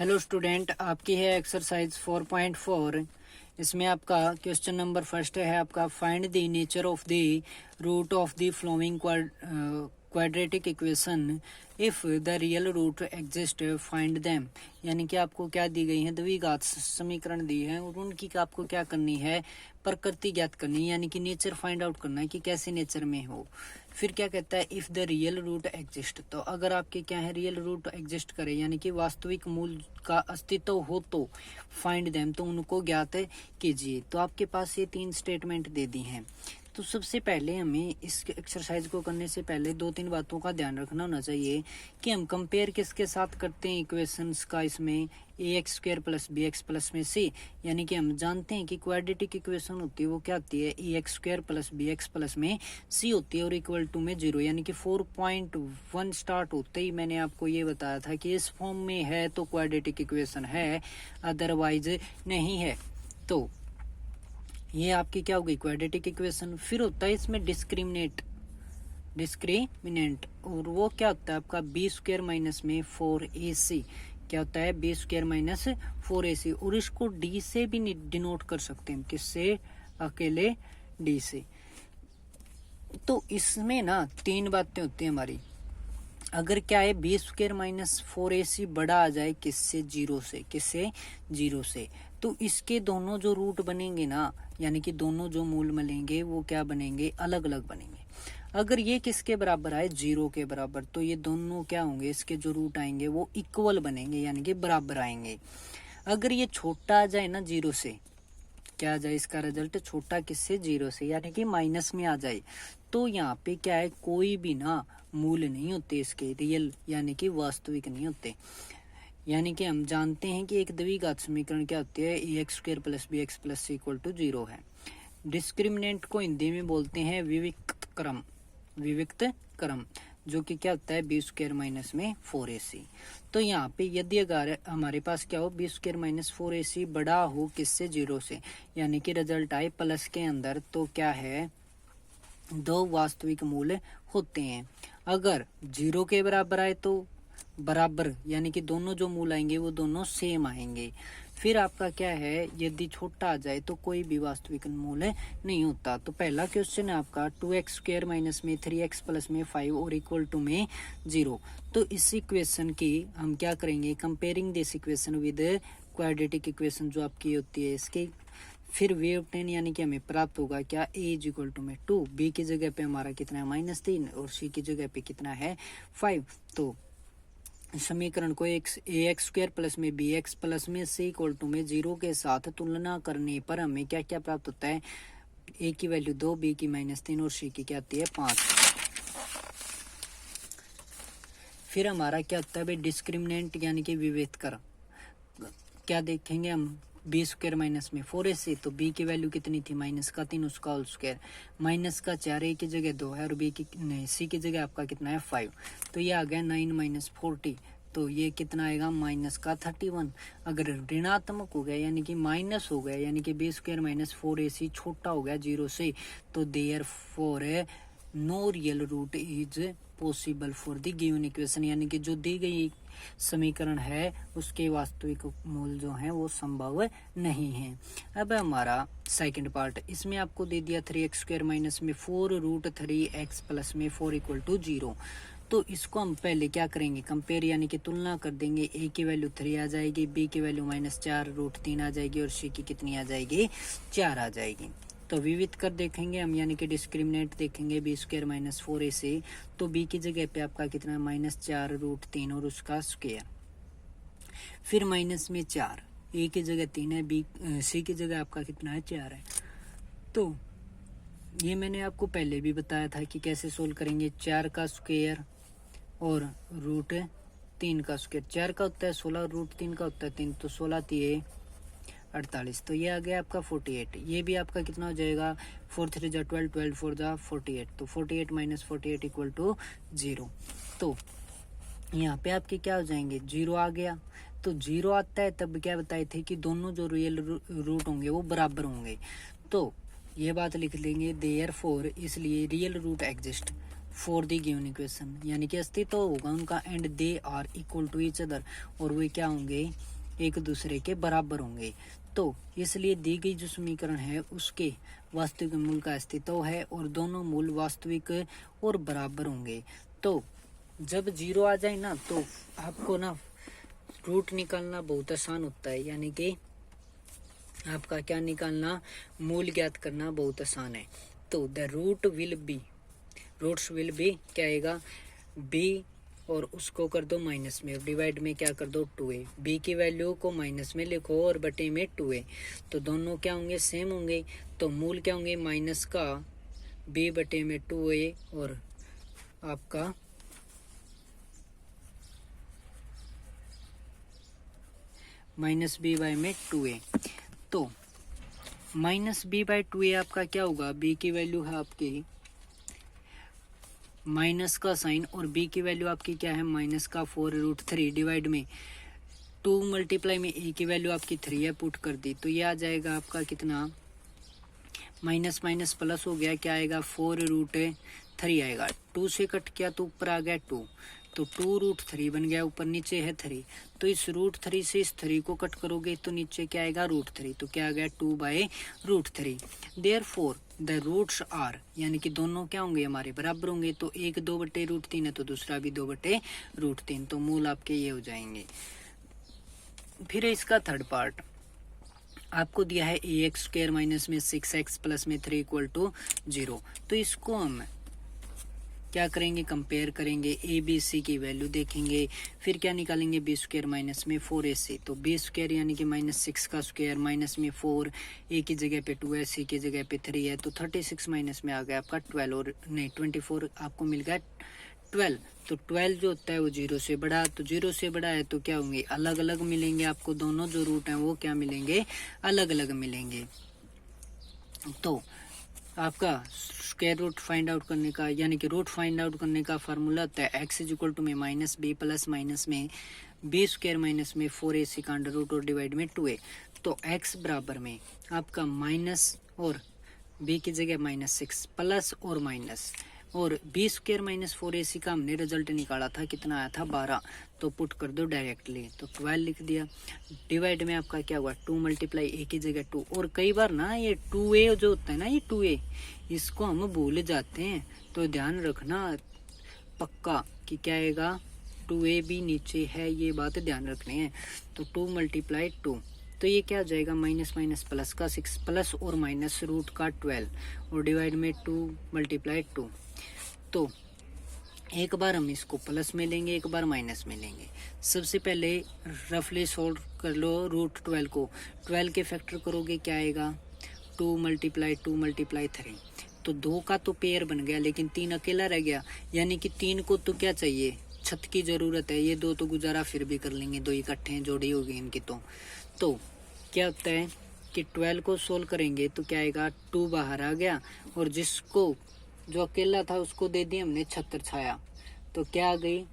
Hello student, आपकी है exercise 4.4। इसमें आपका क्वेश्चन नंबर फर्स्ट है आपका find the nature of the root of the following quadratic equation if the real root exist find them. यानी कि आपको क्या दी गई है, द्विघात समीकरण दी है और उनकी आपको क्या करनी है, प्रकृति ज्ञात करनी है, यानी कि नेचर फाइंड आउट करना है कि कैसे नेचर में हो। फिर क्या कहता है, if the real root exist, तो अगर आपके क्या है रियल रूट एग्जिस्ट करे यानी कि वास्तविक मूल का अस्तित्व हो तो फाइंड देम, तो उनको ज्ञात कीजिए। तो आपके पास ये 3 स्टेटमेंट दे दी हैं। तो सबसे पहले हमें इस एक्सरसाइज को करने से पहले 2-3 बातों का ध्यान रखना होना चाहिए कि हम कंपेयर किसके साथ करते हैं इक्वेशंस का। इसमें ax square plus b x plus में c, यानी कि हम जानते हैं कि क्वाड्रेटिक इक्वेशन होती है वो क्या होती है, ax square plus b x plus में c होती है और इक्वल टू में 0, यानी कि 4.1 स्टार्ट होते ही मैंने आपको ये बताया था कि इस फॉर्म में है तो क्वाड्रेटिक इक्वेशन है, अदरवाइज नहीं है। तो ये आपकी क्या होगी, क्वाड्रेटिक इक्वेशन। फिर होता है इसमें डिस्क्रिमिनेंट, और वो क्या होता है आपका बी स्क्वायर माइनस में 4ac, क्या होता है बी स्क्वायर माइनस 4ac, और इसको डी से भी डिनोट कर सकते हैं, किससे, अकेले डी से। तो इसमें ना 3 बातें होती हैं हमारी। अगर क्या है बी स्क्वायर माइनस 4ac बड़ा आ जाए किससे, 0 से, किससे, 0 से, तो इसके दोनों जो रूट बनेंगे ना, यानी कि दोनों जो मूल मिलेंगे वो क्या बनेंगे, अलग अलग बनेंगे। अगर ये किसके बराबर आए, 0 के बराबर, तो ये दोनों क्या होंगे, इसके जो रूट आएंगे वो इक्वल बनेंगे, यानी कि बराबर आएंगे। अगर ये छोटा आ जाए ना 0 से, क्या आ जाए इसका रिजल्ट, छोटा किससे, 0 से, यानी कि माइनस में आ जाए, तो यहाँ पे क्या है, कोई भी ना मूल नहीं होते इसके, रियल यानी कि वास्तविक नहीं होते। यानी कि हम जानते हैं कि एक द्विघात समीकरण क्या होती है, ax square plus b x plus c equal to 0 है। डिस्क्रिमिनेंट को हिंदी में बोलते हैं विविक्त क्रम, जो कि क्या होता है बी स्क्वायर माइनस में 4ac। तो यहाँ पे यदि अगर हमारे पास क्या हो, बी स्क्वायर माइनस 4ac बड़ा हो किससे, 0 से, यानी कि रिजल्ट आए प्लस के अंदर, तो क्या है, 2 वास्तविक मूल होते हैं। अगर 0 के बराबर आए तो बराबर, यानी कि दोनों जो मूल आएंगे वो दोनों सेम आएंगे। फिर आपका क्या है, यदि छोटा आ जाए तो कोई भी वास्तविक मूल नहीं होता। तो पहला क्वेश्चन है आपका 2x स्क्वायर माइनस में 3x प्लस में 5 और इक्वल टू में 0। तो इस इक्वेशन की हम क्या करेंगे, comparing this equation with quadratic equation जो आपकी होती है इसके, फिर वे ऑब्टेन, यानी कि हमें प्राप्त होगा क्या, a इज इक्वल टू में 2, b की जगह पे हमारा कितना है -3 और c की जगह पे कितना है 5। तो समीकरण को ax स्क्वायर प्लस में bx प्लस में c इक्वल टू में 0 के साथ तुलना करने पर हमें क्या क्या प्राप्त होता है, a की वैल्यू 2, b की -3 और c की क्या आती है 5। फिर हमारा क्या होता है भाई, डिस्क्रिमिनेंट यानी कि विभेदकर, क्या देखेंगे हम, बी स्क्वायर माइनस में 4ac, तो b की वैल्यू कितनी थी, -3 उसका होल स्क्वायर, -4 a की जगह 2 है और b की नहीं, c की जगह आपका कितना है 5, तो ये आ गया 9 - 40, तो ये कितना आएगा, -31। अगर ऋणात्मक हो गया यानी कि माइनस हो गया, यानी कि बी स्क्वायर माइनस 4ac छोटा हो गया 0 से, तो therefore no real root is possible for the given equation, यानी कि जो दी गई समीकरण है उसके वास्तविक मूल जो हैं वो संभव नहीं है। अब हमारा सेकंड पार्ट, इसमें आपको दे दिया 3x स्क्वायर माइनस में 4√3x प्लस में 4 इक्वल टू 0। तो इसको हम पहले क्या करेंगे, कंपेयर यानी कि तुलना कर देंगे, a की वैल्यू 3 आ जाएगी, b की वैल्यू -4√3 आ जाएगी और c की कितनी आ जाएगी, 4 आ जाएगी। तो विविध कर देखेंगे हम, यानी कि डिस्क्रिमिनेंट देखेंगे बी स्क्वायर माइनस 4ac, तो b की जगह पे आपका कितना है -4√3 और उसका स्क्वायर, फिर माइनस में 4, a की जगह 3 है, c की जगह आपका कितना है 4 है। तो ये मैंने आपको पहले भी बताया था कि कैसे सोल्व करेंगे, 4 का स्क्वायर और √3 का स्क्वायर, 4 का होता है 16, √3 का होता है 3, तो 16 3 48, तो ये आ गया आपका 48। ये भी आपका कितना हो जाएगा, 4 3 जा 12, 12 4 जा 48, तो 48 - 48 इक्वल टू 0। तो यहाँ पे आपके क्या हो जाएंगे, 0 आ गया। तो 0 आता है तब क्या बताए थे कि दोनों जो रियल रूट होंगे वो बराबर होंगे। तो ये बात लिख लेंगे, देयर फोर, इसलिए real root exist for the given equation, यानी कि अस्तित्व होगा उनका and they are equal to each other, और वे क्या होंगे, एक दूसरे के बराबर होंगे। तो इसलिए दी गई जो समीकरण है उसके वास्तविक मूल का अस्तित्व है और दोनों मूल वास्तविक और बराबर होंगे। तो जब 0 आ जाए ना तो आपको ना रूट निकालना बहुत आसान होता है, यानी कि आपका क्या निकालना, मूल ज्ञात करना बहुत आसान है। तो द रूट्स विल बी क्या आएगा, बी और उसको कर दो माइनस में, डिवाइड में क्या कर दो 2a, b की वैल्यू को माइनस में लिखो और बटे में 2a, तो दोनों क्या होंगे, सेम होंगे। तो मूल क्या होंगे, माइनस का b बटे में 2a और आपका माइनस b बाय में 2a। तो माइनस b बाय 2a आपका क्या होगा, b की वैल्यू है आपकी माइनस का साइन और b की वैल्यू आपकी क्या है, माइनस का 4√3 डिवाइड में 2 मल्टीप्लाई में a की वैल्यू आपकी 3 है, पुट कर दी। तो ये आ जाएगा आपका कितना, माइनस माइनस प्लस हो गया, क्या आएगा 4√3 आएगा। 2 से कट किया तो ऊपर आ गया 2, तो 2√3 बन गया, ऊपर नीचे है 3। तो इस √3 से इस 3 को कट करोगे तो नीचे क्या आएगा, √3, तो क्या आ गया 2/√3। देयरफॉर द रूट्स आर, यानी कि दोनों क्या होंगे, हमारे बराबर होंगे। तो एक 2/√3 है तो दूसरा भी 2/√3, तो मूल आपके ये हो जाएंगे। फिर इसका थर्ड पार्ट आपको दिया है ax² माइनस में 6x प्लस में 3 = 0। तो इसको हम क्या करेंगे, कंपेयर करेंगे, ए बी सी की वैल्यू देखेंगे, फिर क्या निकालेंगे, b² माइनस में 4ac। तो b² यानी कि -6 का स्क्वायर माइनस में 4, a की जगह पे 2 है, c की जगह पे 3 है, तो 36 माइनस में आ गया आपका 12 और नहीं 24 आपको मिल गया 12। तो 12 जो होता है वो 0 से बड़ा, तो 0 से बड़ा है तो क्या होंगे, अलग अलग मिलेंगे आपको, दोनों जो रूट हैं वो क्या मिलेंगे, अलग अलग मिलेंगे। तो आपका स्क्वायर रूट फाइंड आउट करने का, यानी कि रूट फाइंड आउट करने का फार्मूला होता है x = में -b प्लस माइनस में b² माइनस में 4ac का अंडर रूट और डिवाइड में 2a। तो x बराबर में आपका माइनस और b की जगह -6 प्लस और माइनस और b² माइनस 4ac का हमने रिजल्ट निकाला था, कितना आया था 12, तो पुट कर दो डायरेक्टली, तो 12 लिख दिया। डिवाइड में आपका क्या हुआ, 2 मल्टीप्लाई a की जगह 2, और कई बार ना ये 2a जो होता है ना, ये 2a इसको हम भूल जाते हैं, तो ध्यान रखना पक्का कि क्या आएगा, 2a भी नीचे है, ये बात ध्यान रखनी है। तो 2 मल्टीप्लाई 2, तो ये क्या हो जाएगा, माइनस माइनस प्लस का 6 प्लस और माइनस रूट का 12 और डिवाइड में 2 मल्टीप्लाई 2। तो एक बार हम इसको प्लस में लेंगे, एक बार माइनस में लेंगे। सबसे पहले रफली सोल्व कर लो √12 को, 12 के फैक्टर करोगे क्या आएगा, 2 मल्टीप्लाई 2 मल्टीप्लाई 3, तो 2 का तो पेयर बन गया लेकिन 3 अकेला रह गया, यानी कि 3 को तो क्या चाहिए, छत की जरूरत है। ये 2 तो गुजारा फिर भी कर लेंगे, 2 इकट्ठे हैं, जोड़ी होगी इनकी। तो क्या होता है कि 12 को सोल्व करेंगे तो क्या आएगा, 2 बाहर आ गया और जिसको जो अकेला था उसको दे दी हमने छत्र छाया, तो क्या आ गई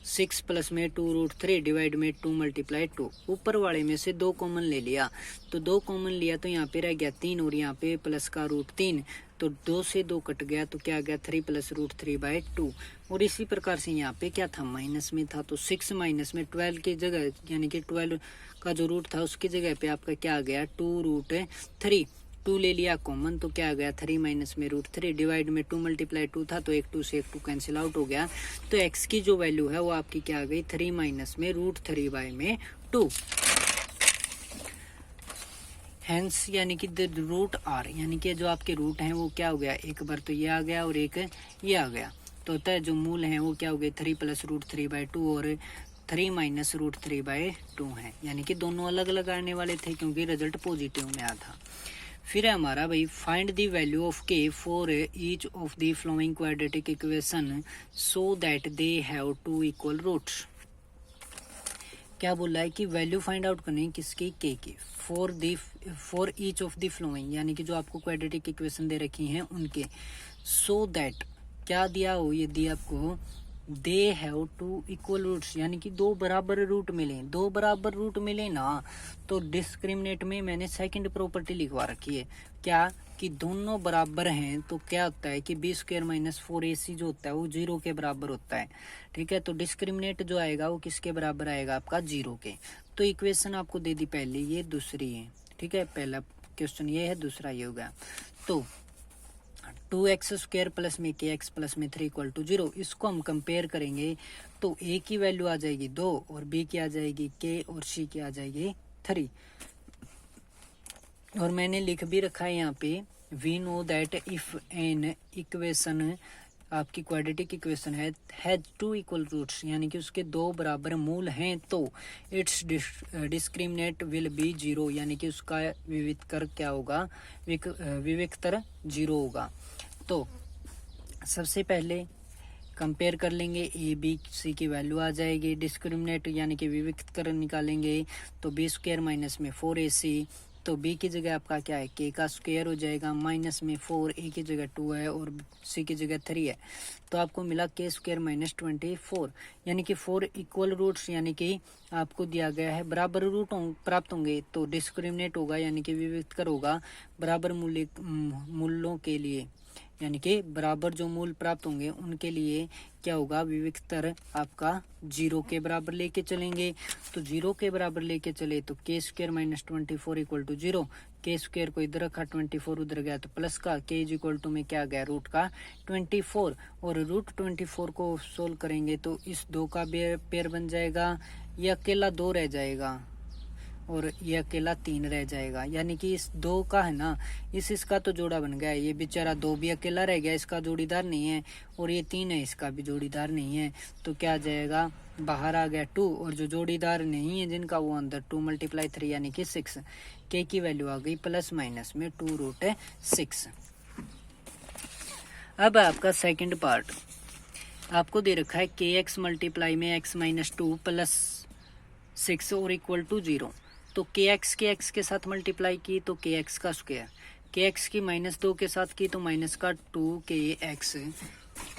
6 प्लस में 2√3 डिवाइड में 2 मल्टीप्लाई 2। ऊपर वाले में से 2 कॉमन ले लिया, तो 2 कॉमन लिया तो यहाँ पे रह गया 3 और यहाँ पे प्लस का √3, तो 2 से 2 कट गया, तो क्या आ गया 3 प्लस √3/2। और इसी प्रकार से यहाँ पे क्या था, माइनस में था, तो 6 माइनस में 12 की जगह, यानी कि 12 का जो रूट था उसकी जगह पे आपका क्या आ गया 2√3, 2 ले लिया कॉमन, तो क्या आ गया 3 माइनस में √3 डिवाइड में 2 मल्टीप्लाई 2 था, तो एक 2 से एक 2 कैंसिल आउट हो गया। तो x की जो वैल्यू है वो आपकी क्या आ गई, 3 माइनस में √3/2। हेंस यानी कि द रूट आर, यानी कि जो आपके रूट हैं वो क्या हो गया, एक बार तो ये आ गया और एक ये आ गया, तो होता है जो मूल हैं वो क्या हो गए 3 प्लस √3/2 और 3 माइनस √3/2 है, यानी कि दोनों अलग अलग आने वाले थे क्योंकि रिजल्ट पॉजिटिव में आया था। फिर है हमारा भाई find the value of k for each of the following quadratic equation so that they have 2 equal roots. क्या बोला है कि वैल्यू फाइंड आउट करनी है किसकी, k की, for each of the flowing, यानी कि जो आपको क्वाड्रेटिक इक्वेशन दे रखी हैं उनके, सो दैट क्या दिया हो, ये दिया आपको they have two equal roots, यानी कि दो बराबर रूट मिले, दो बराबर रूट मिले ना, तो डिस्क्रिमिनेट में मैंने सेकंड प्रॉपर्टी लिखवा रखी है, क्या कि दोनों बराबर हैं, तो क्या होता है कि बी स्क्वायर माइनस 4ac जो होता है वो 0 के बराबर होता है। ठीक है, तो डिस्क्रिमिनेट जो आएगा वो किसके बराबर आएगा, आपका 0 के। तो इक्वेशन आपको दे दी पहले, ये दूसरी है। ठीक है, पहला क्वेश्चन ये है, दूसरा ये हो गया। तो 2x स्क्वायर प्लस में kx प्लस में 3 इक्वल टू 0, इसको हम कंपेयर करेंगे तो a की वैल्यू आ जाएगी 2 और b की आ जाएगी k और c की आ जाएगी 3। और मैंने लिख भी रखा है यहाँ पे, we know that if an equation आपकी क्वाड्रेटिक इक्वेशन है हैज 2 इक्वल रूट्स, यानी कि उसके दो बराबर मूल हैं, तो इट्स डिस्क्रिमिनेट विल बी 0, यानी कि उसका विविक्तर क्या होगा, विविक्तर 0 होगा। तो सबसे पहले कंपेयर कर लेंगे, ए बी सी की वैल्यू आ जाएगी, डिस्क्रिमिनेट यानी कि विविक्तर निकालेंगे तो बी स्क्वायर माइनस में 4ac, तो b की जगह आपका क्या है, k का स्क्वायर हो जाएगा, माइनस में 4, a की जगह 2 है और c की जगह 3 है, तो आपको मिला k स्क्वायर माइनस 24, यानी कि 4 इक्वल रूट्स, यानी कि आपको दिया गया है बराबर रूट प्राप्त होंगे, तो डिस्क्रिमिनेट होगा यानी कि विविक्तर होगा बराबर मूल्यों के लिए, यानी कि बराबर जो मूल प्राप्त होंगे उनके लिए क्या होगा, विविक्तर आपका 0 के बराबर लेके चलेंगे। तो 0 के बराबर लेके चले तो k square minus 24 equal to 0, k square को इधर रखा, 24 उधर गया तो प्लस का, k इज इक्वल टू में क्या गया, रूट का 24, और रूट 24 को सोल्व करेंगे तो इस 2 का पेयर बन जाएगा, ये अकेला 2 रह जाएगा और ये अकेला 3 रह जाएगा, यानी कि इस 2 का है ना, इसका तो जोड़ा बन गया है, ये बेचारा 2 भी अकेला रह गया, इसका जोड़ीदार नहीं है, और ये 3 है, इसका भी जोड़ीदार नहीं है, तो क्या आ जाएगा, बाहर आ गया 2, और जो जोड़ीदार नहीं है जिनका वो अंदर 2 × 3 यानी कि 6, k की वैल्यू आ गई प्लस माइनस में 2√6। अब आपका सेकंड पार्ट आपको दे रखा है kx मल्टीप्लाई में x माइनस 2 प्लस 6 और इक्वल टू 0, तो kx के x के साथ मल्टीप्लाई की तो kx का स्क्वायर, kx की माइनस 2 के साथ की तो माइनस का 2kx,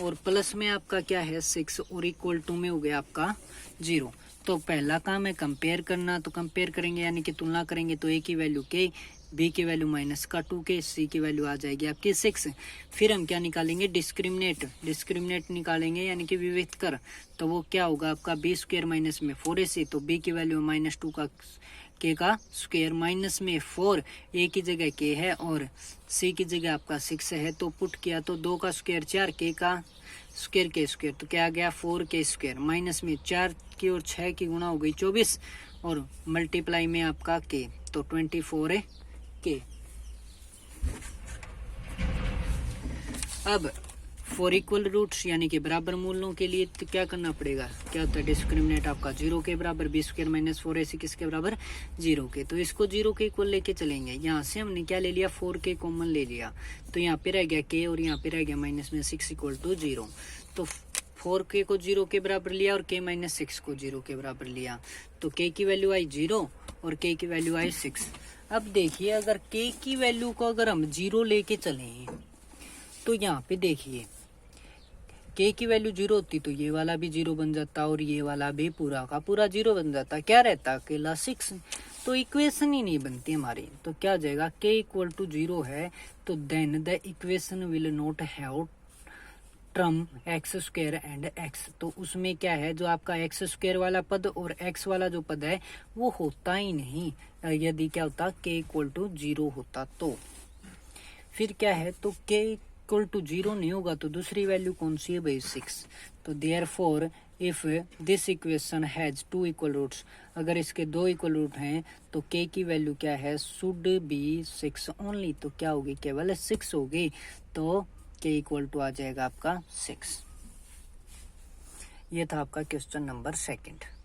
और प्लस में आपका क्या है 6 और इक्वल टू में हो गया आपका 0। तो पहला काम है कंपेयर करना, तो कंपेयर करेंगे यानी कि तुलना करेंगे, तो a की वैल्यू k, b की वैल्यू माइनस का 2k, c की वैल्यू आ जाएगी आपकी 6। फिर हम क्या निकालेंगे, डिस्क्रिमिनेट निकालेंगे यानी कि विविक्तर, तो वो क्या होगा आपका b स्क्वायर माइनस में 4ac, तो b की वैल्यू माइनस 2 का k का स्क्वायर माइनस में 4, a की जगह k है और c की जगह आपका 6 है, तो पुट किया तो 2 का स्क्वायर 4, k का स्क्वायर k स्क्वायर, तो क्या आ गया 4k स्क्वायर, माइनस में 4 की और 6 की गुणा हो गई 24, और मल्टीप्लाई में आपका k, तो 24k। अब 4 इक्वल रूट्स यानी कि बराबर मूल्यों के लिए तो क्या करना पड़ेगा, क्या होता है, डिस्क्रिमिनेट आपका 0 के बराबर, बी स्क्वायर माइनस 4ac किसके बराबर, 0 के, तो इसको 0 के इक्वल लेके चलेंगे। यहाँ से हमने क्या ले लिया, 4k कॉमन ले लिया, तो यहाँ पे रह गया k और यहाँ पे रह गया माइनस में 6 इक्वल टू 0, तो 4k को 0 के बराबर लिया और k माइनस 6 को 0 के बराबर लिया, तो k की वैल्यू आई 0 और k की वैल्यू आई 6। अब देखिए अगर k की वैल्यू को अगर हम 0 लेके चलें तो यहाँ पे देखिए k की वैल्यू 0 होती तो ये वाला भी 0 बन जाता और ये वाला भी पूरा का पूरा 0 बन जाता, क्या रहता अकेला 6, तो इक्वेशन ही नहीं बनती हमारी। तो क्या आ जाएगा, k इक्वल टू 0 है तो then the equation will not have term x square and x, तो उसमें क्या है, जो आपका एक्स स्क्वायर वाला पद और एक्स वाला जो पद है वो होता ही नहीं, यदि क्या होता k इक्वल टू 0 होता तो। फिर क्या है, तो k इक्वल टू 0 नहीं होगा तो दूसरी वैल्यू कौन सी है भाई, 6, तो therefore if this equation has 2 equal roots, अगर इसके 2 इक्वल रूट हैं तो k की वैल्यू क्या है, शुड बी 6 ओनली, तो क्या होगी, केवल 6 होगी, तो k इक्वल टू आ जाएगा आपका 6। ये था आपका क्वेश्चन नंबर 2।